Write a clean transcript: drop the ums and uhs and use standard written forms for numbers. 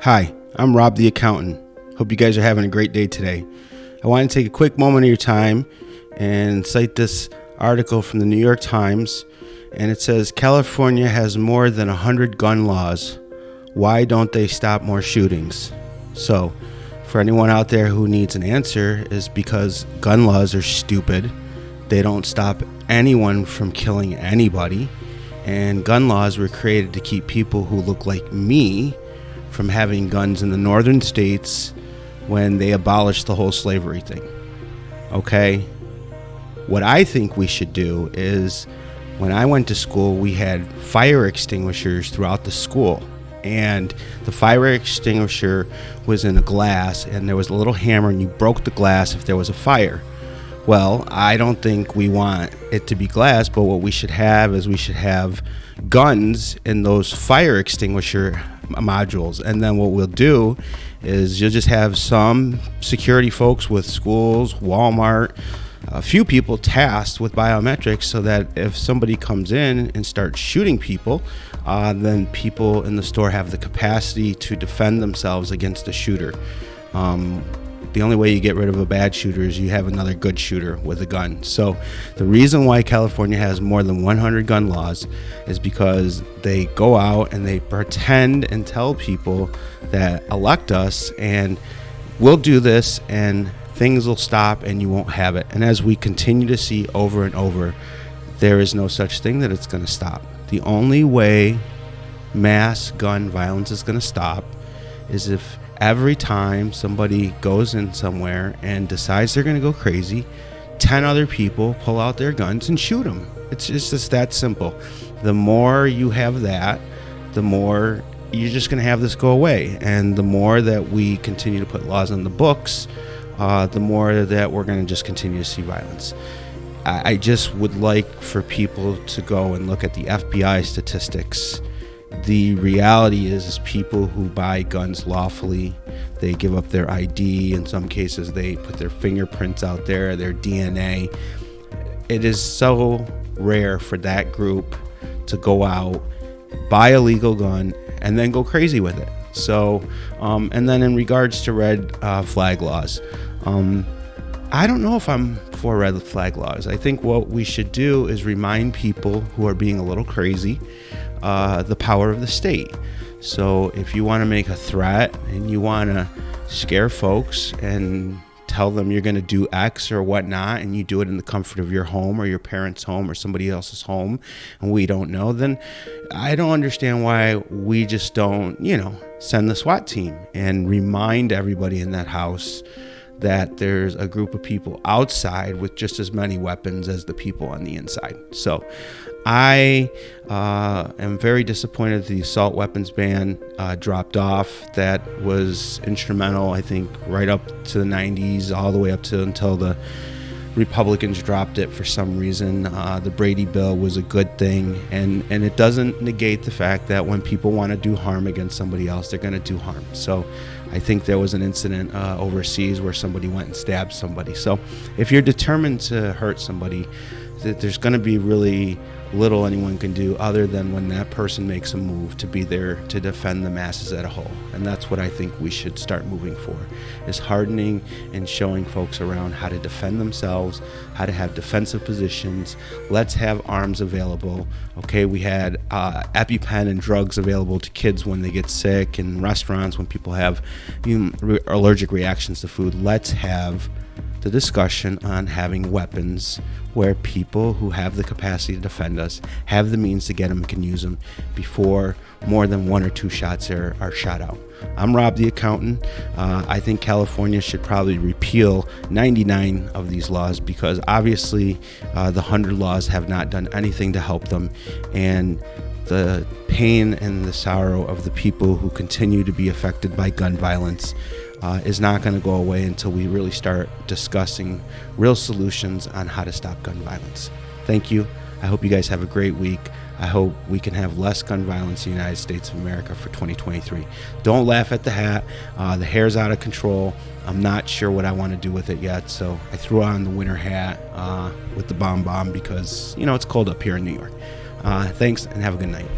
Hi, I'm Rob the accountant. Hope you guys are having a great day today. I want to take a quick moment of your time and cite this article from the New York Times, and it says California has more than 100 gun laws. Why don't they stop more shootings? So, for anyone out there who needs an answer, is because gun laws are stupid. They don't stop anyone from killing anybody, and gun laws were created to keep people who look like me from having guns in the northern states when they abolished the whole slavery thing. Okay? What I think we should do is, when I went to school, we had fire extinguishers throughout the school. And the fire extinguisher was in a glass, and there was a little hammer, and you broke the glass if there was a fire. Well, I don't think we want it to be glass, but what we should have is we should have guns in those fire extinguisher modules. And then what we'll do is you'll just have some security folks with schools, Walmart, a few people tasked with biometrics, so that if somebody comes in and starts shooting people, then people in the store have the capacity to defend themselves against a shooter. The only way you get rid of a bad shooter is you have another good shooter with a gun. So the reason why California has more than 100 gun laws is because they go out and they pretend and tell people that elect us and we'll do this and things will stop and you won't have it. And as we continue to see over and over, there is no such thing that it's going to stop. The only way mass gun violence is going to stop is if every time somebody goes in somewhere and decides they're going to go crazy, 10 other people pull out their guns and shoot them. It's just that simple. The more you have that, the more you're just going to have this go away. And the more that we continue to put laws on the books, the more that we're going to just continue to see violence. I just would like for people to go and look at the FBI statistics. The reality is people who buy guns lawfully, they give up their ID. In some cases, they put their fingerprints out there, their DNA. It is so rare for that group to go out, buy a legal gun, and then go crazy with it. So, and then in regards to red flag laws, I don't know if I'm for red flag laws. I think what we should do is remind people who are being a little crazy the power of the state. So if you want to make a threat and you want to scare folks and tell them you're going to do X or whatnot, and you do it in the comfort of your home or your parents' home or somebody else's home, and we don't know, then I don't understand why we just don't, send the SWAT team and remind everybody in that house that there's a group of people outside with just as many weapons as the people on the inside. So I am very disappointed that the assault weapons ban dropped off. That was instrumental, I think, right up to the 90s, all the way up to until the Republicans dropped it for some reason. The Brady bill was a good thing, and it doesn't negate the fact that when people want to do harm against somebody else, they're going to do harm. So I think there was an incident overseas where somebody went and stabbed somebody. So if you're determined to hurt somebody, there's going to be really little anyone can do other than when that person makes a move to be there to defend the masses as a whole. And that's what I think we should start moving for, is hardening and showing folks around how to defend themselves, how to have defensive positions. Let's have arms available. Okay, we had EpiPen and drugs available to kids when they get sick, in restaurants when people have allergic reactions to food. Let's have the discussion on having weapons where people who have the capacity to defend us have the means to get them and can use them before more than one or two shots are shot out. I'm Rob the accountant. I think California should probably repeal 99 of these laws, because obviously the 100 laws have not done anything to help them, and the pain and the sorrow of the people who continue to be affected by gun violence is not going to go away until we really start discussing real solutions on how to stop gun violence. Thank you. I hope you guys have a great week. I hope we can have less gun violence in the United States of America for 2023. Don't laugh at the hat. The hair's out of control. I'm not sure what I want to do with it yet, so I threw on the winter hat with the bomb because, it's cold up here in New York. Thanks, and have a good night.